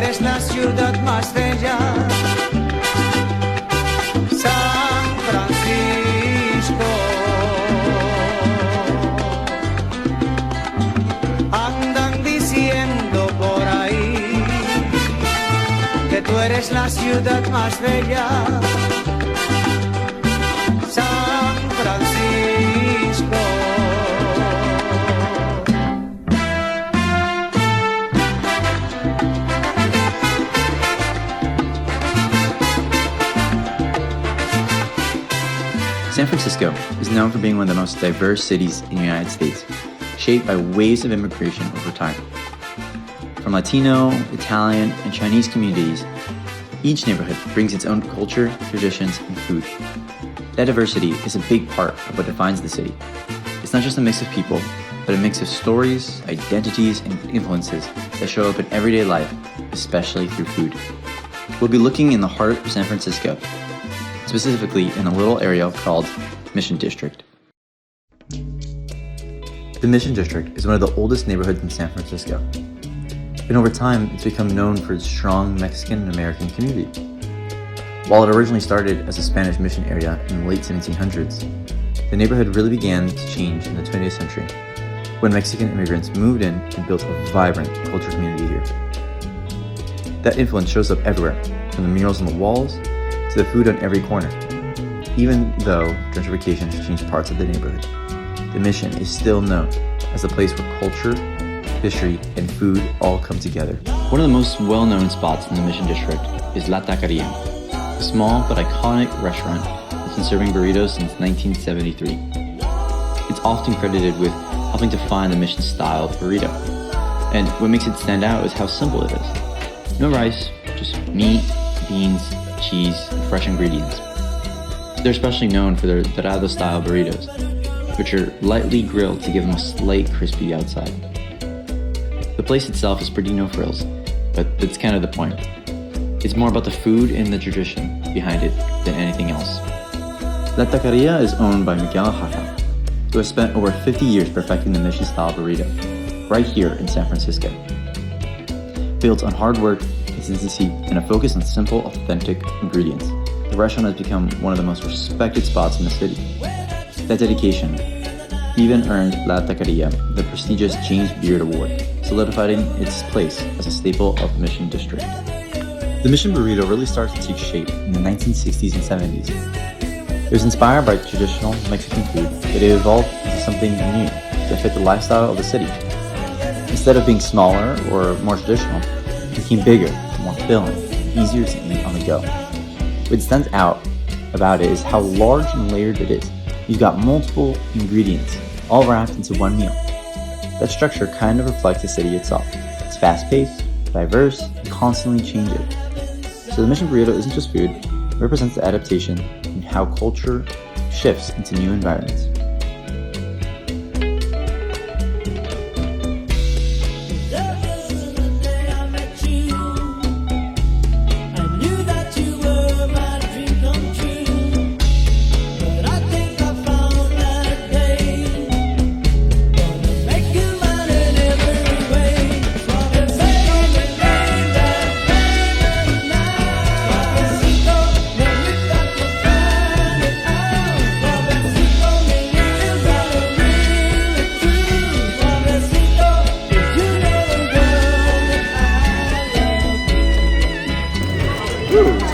eres la ciudad más bella, San Francisco. Andan diciendo por ahí que tú eres la ciudad más bella, San Francisco. San Francisco is known for being one of the most diverse cities in the United States, shaped by waves of immigration over time. From Latino, Italian, and Chinese communities, each neighborhood brings its own culture, traditions, and food. That diversity is a big part of what defines the city. It's not just a mix of people, but a mix of stories, identities, and influences that show up in everyday life, especially through food. We'll be looking in the heart of San Francisco, specifically in a little area called Mission District. The Mission District is one of the oldest neighborhoods in San Francisco, and over time it's become known for its strong Mexican and American community. While it originally started as a Spanish mission area in the late 1700s, the neighborhood really began to change in the 20th century when Mexican immigrants moved in and built a vibrant cultural community here. That influence shows up everywhere, from the murals on the walls to the food on every corner. Even though gentrification has changed parts of the neighborhood, the Mission is still known as a place where culture, history, and food all come together. One of the most well-known spots in the Mission District is La Taqueria, a small but iconic restaurant that's been serving burritos since 1973. It's often credited with helping to find the Mission style burrito. And what makes it stand out is how simple it is. No rice, just meat, beans, cheese, and fresh ingredients. They're especially known for their dorado style burritos, which are lightly grilled to give them a slight crispy outside. The place itself is pretty no frills, but that's kind of the point. It's more about the food and the tradition behind it than anything else. La Taqueria is owned by Miguel Oaxaca, who has spent over 50 years perfecting the Mission style burrito, right here in San Francisco. Built on hard work, consistency, and a focus on simple, authentic ingredients, the restaurant has become one of the most respected spots in the city. That dedication even earned La Taqueria the prestigious James Beard Award, solidifying its place as a staple of the Mission District. The Mission Burrito really started to take shape in the 1960s and 70s. It was inspired by traditional Mexican food, but it evolved into something new that fit the lifestyle of the city. Instead of being smaller or more traditional, it became bigger, more filling, easier to eat on the go. What stands out about it is how large and layered it is. You've got multiple ingredients, all wrapped into one meal. That structure kind of reflects the city itself. It's fast-paced, diverse, and constantly changing. So the Mission Burrito isn't just food, it represents the adaptation and how culture shifts into new environments.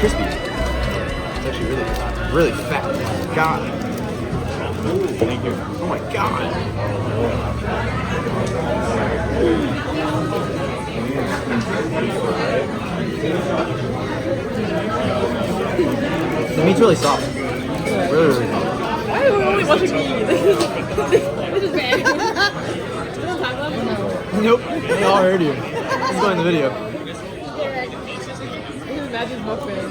Crispy. It's actually really fat. Oh my god. Ooh, thank you. Oh my god. The meat's really soft. Really soft. Why are we only watching me? This is bad. You don't have them? Nope. They all heard you. Let's go in the video. Imagine mukbang.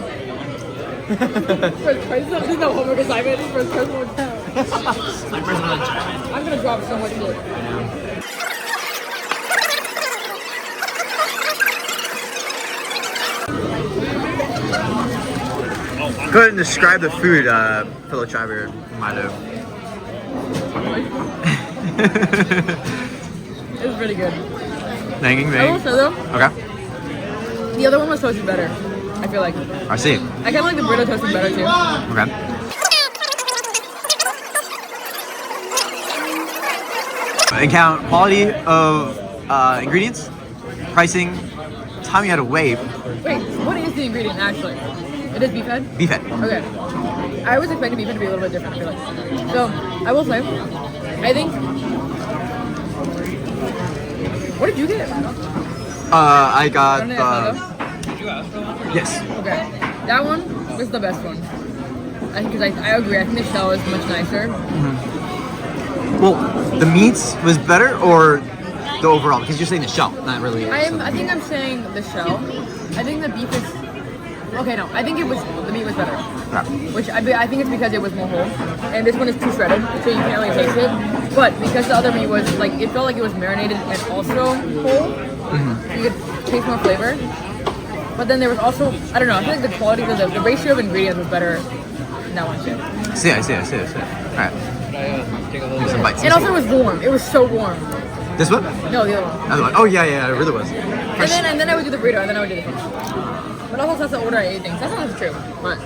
First person, this is no homework assignment. This first person would count. I'm gonna drop so much shit. Go ahead and describe the food, fellow triber Milo. It's pretty good. Thanking me. I will say though, Okay. The other one was toasted better, I feel like. I see. I kind of like the burrito toasted better too. Okay. And count quality of ingredients, pricing, time you had to wait. Wait, what is the ingredient actually? It is beef head? Beef head. Okay. I was expecting beef head to be a little bit different, I feel like. So, I will say, I think... What did you get? I got Carne asada? yes. Okay. That one was the best one. I think, because I agree, I think the shell is much nicer. Well, the meats was better or the overall? Because you're saying the shell, not really. I think I'm saying the shell. I think the beef is... Okay, no. I think the meat was better. Yeah. Which I think it's because it was more whole. And this one is too shredded, so you can't really taste it. But because the other meat was like, it felt like it was marinated and also whole, you could taste more flavor. But then there was also, I don't know, I feel like the quality of the ratio of ingredients was better in that one too. I see. Alright. Some bites. And also it was warm. It was so warm. This one? No, the other one. Another one. Oh yeah, it really was. And then I would do the burrito, and then I would do the fish. But also that's the order I ate things. That's not true. But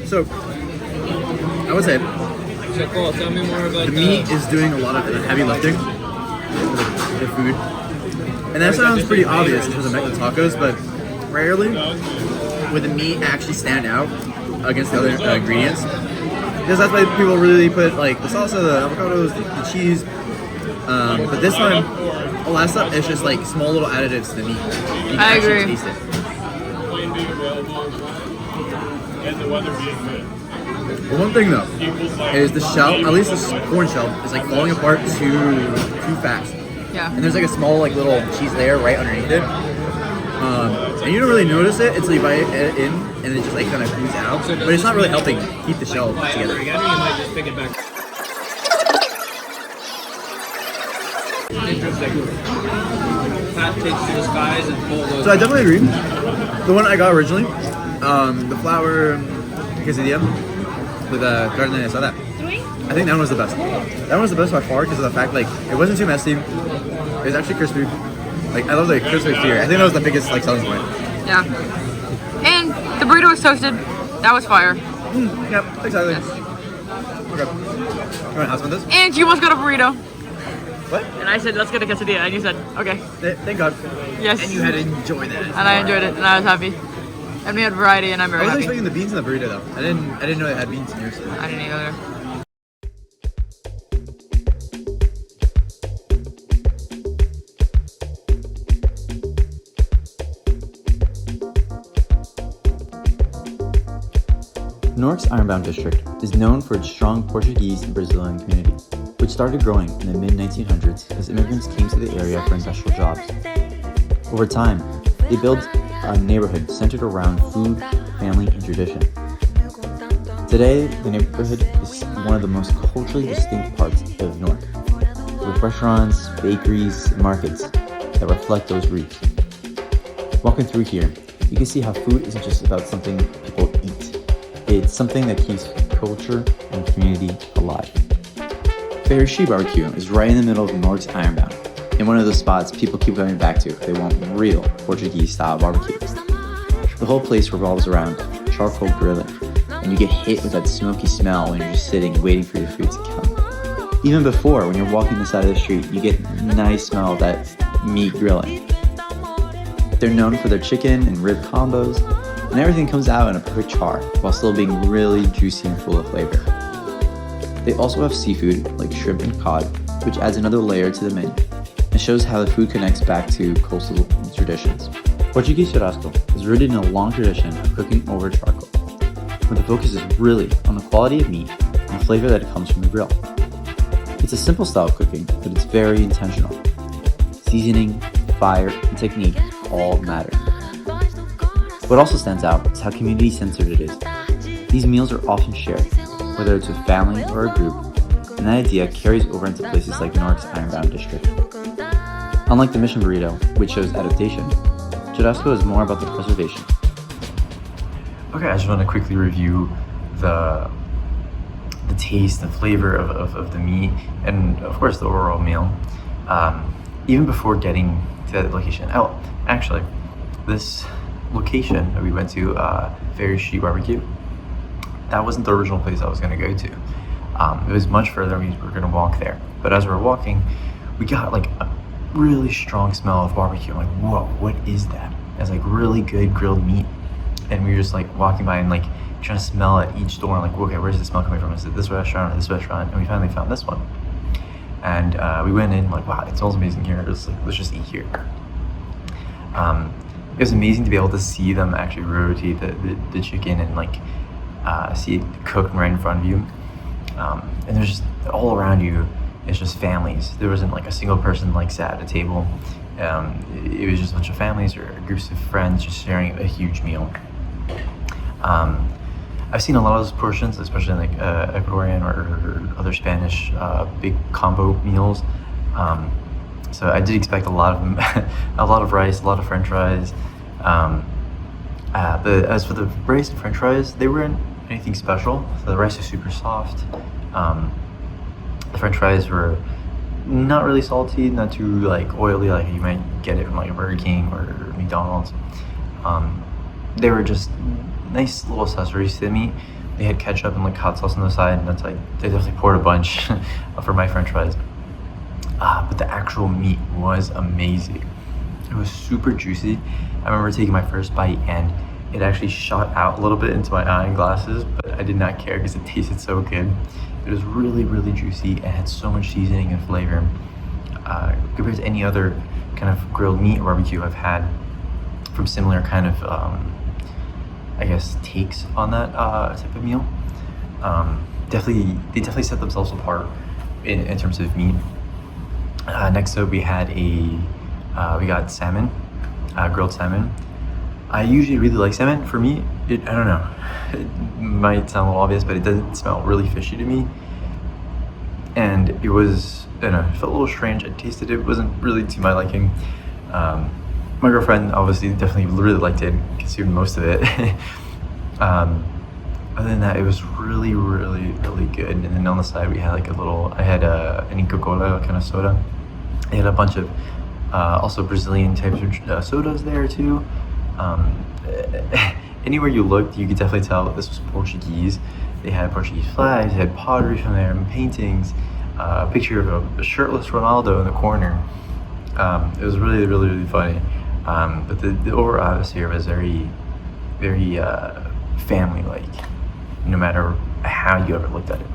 So, I would say Jacob, tell me more about the meat is doing a lot of the heavy lifting with the food. And that sounds pretty obvious in terms of making tacos, but rarely would the meat actually stand out against the other ingredients. Because that's why people really put like the salsa, the avocados, the cheese. But this one, all that stuff is just like small little additives to the meat. You can I actually agree. taste it. But one thing though is the shell, at least the corn shell, is like falling apart too fast. yeah. And there's like a small like little cheese layer right underneath it. And you don't really notice it until you bite it in, and it just like kind of ooze out. But it's not really helping keep the shell together. Again, or you might just pick it back. Interesting. Pat takes to the skies and pull those. So I definitely agree. The one I got originally, the flour quesadilla with carne asada. I think that one was the best. That one was the best by far because of the fact like it wasn't too messy. It was actually crispy. Like I love the crispy exterior. I think that was the biggest like selling point. Yeah. And the burrito was toasted. That was fire. Yep, exactly. Okay. You want to ask about this? And you almost got a burrito. What? And I said, let's get a quesadilla. And you said, okay. Thank God. Yes. And you had to enjoy that. And I enjoyed it, and I was happy. And we had variety, and I'm I very wasn't happy. expecting the beans in the burrito though. I didn't know it had beans in yours. I didn't either. Newark's Ironbound district is known for its strong Portuguese and Brazilian community, which started growing in the mid-1900s as immigrants came to the area for industrial jobs. Over time, they built a neighborhood centered around food, family, and tradition. Today, the neighborhood is one of the most culturally distinct parts of Newark, with restaurants, bakeries, and markets that reflect those roots. Walking through here, you can see how food isn't just about something people eat. It's something that keeps culture and community alive. Ferry Street Barbecue is right in the middle of Newark's Ironbound, and one of those spots people keep going back to if they want real Portuguese-style barbecue. The whole place revolves around charcoal grilling, and you get hit with that smoky smell when you're just sitting waiting for your food to come. Even before, when you're walking the side of the street, you get a nice smell of that meat grilling. They're known for their chicken and rib combos, and everything comes out in a perfect char while still being really juicy and full of flavor. They also have seafood like shrimp and cod, which adds another layer to the menu and shows how the food connects back to coastal traditions. Portuguese churrasco is rooted in a long tradition of cooking over charcoal, where the focus is really on the quality of meat and the flavor that comes from the grill. It's a simple style of cooking, but it's very intentional. Seasoning, fire, and technique all matter. What also stands out is how community-centered it is. These meals are often shared, whether it's with family or a group, and that idea carries over into places like Newark's Ironbound district. Unlike the Mission Burrito, which shows adaptation, Churrasco is more about the preservation. Okay, I just want to quickly review the taste, the flavor of the meat, and of course the overall meal. Even before getting to that location. Oh, actually, this location that we went to, Ferry Street Barbecue, that wasn't the original place I was going to go to. It was much further. We were going to walk there, but as we were walking, we got like a really strong smell of barbecue. I'm like, whoa, what is that? It's like really good grilled meat, and we were just like walking by and like trying to smell at each door. I'm like, okay, where's the smell coming from? Is it this restaurant or this restaurant? And we finally found this one. And we went in like, wow, it smells amazing here. It's like, let's just eat here. It was amazing to be able to see them actually rotate the chicken and like see it cooked right in front of you. And there's just all around you, it's just families. There wasn't like a single person like sat at a table. It was just a bunch of families or groups of friends just sharing a huge meal. I've seen a lot of those portions, especially in like Ecuadorian or other Spanish big combo meals. So I did expect a lot of them, a lot of rice, a lot of French fries. But as for the rice and French fries, they weren't anything special. So the rice was super soft. The French fries were not really salty, not too like oily like you might get it from like a Burger King or McDonald's. They were just nice little accessories to the meat. They had ketchup and like hot sauce on the side, and that's like they definitely poured a bunch for my French fries. But the actual meat was amazing. It was super juicy. I remember taking my first bite and it actually shot out a little bit into my eyeglasses, but I did not care because it tasted so good. It was really, really juicy and had so much seasoning and flavor compared to any other kind of grilled meat or barbecue I've had from similar kind of I guess takes on that type of meal. They definitely set themselves apart in terms of meat. Next up, we got salmon, grilled salmon. I usually really like salmon. For me, I don't know. It might sound a little obvious, but it doesn't smell really fishy to me. And it was, I don't know, it felt a little strange. I tasted it, wasn't really to my liking. My girlfriend obviously definitely really liked it, consumed most of it. Other than that, it was really, really, really good. And then on the side, we had like I had an Coca-Cola kind of soda. They had a bunch of also Brazilian types of sodas there too. Anywhere you looked, you could definitely tell that this was Portuguese. They had Portuguese flags, they had pottery from there, and paintings, a picture of a shirtless Ronaldo in the corner. It was really, really, really funny. But the overall atmosphere was very, very family-like, no matter how you ever looked at it.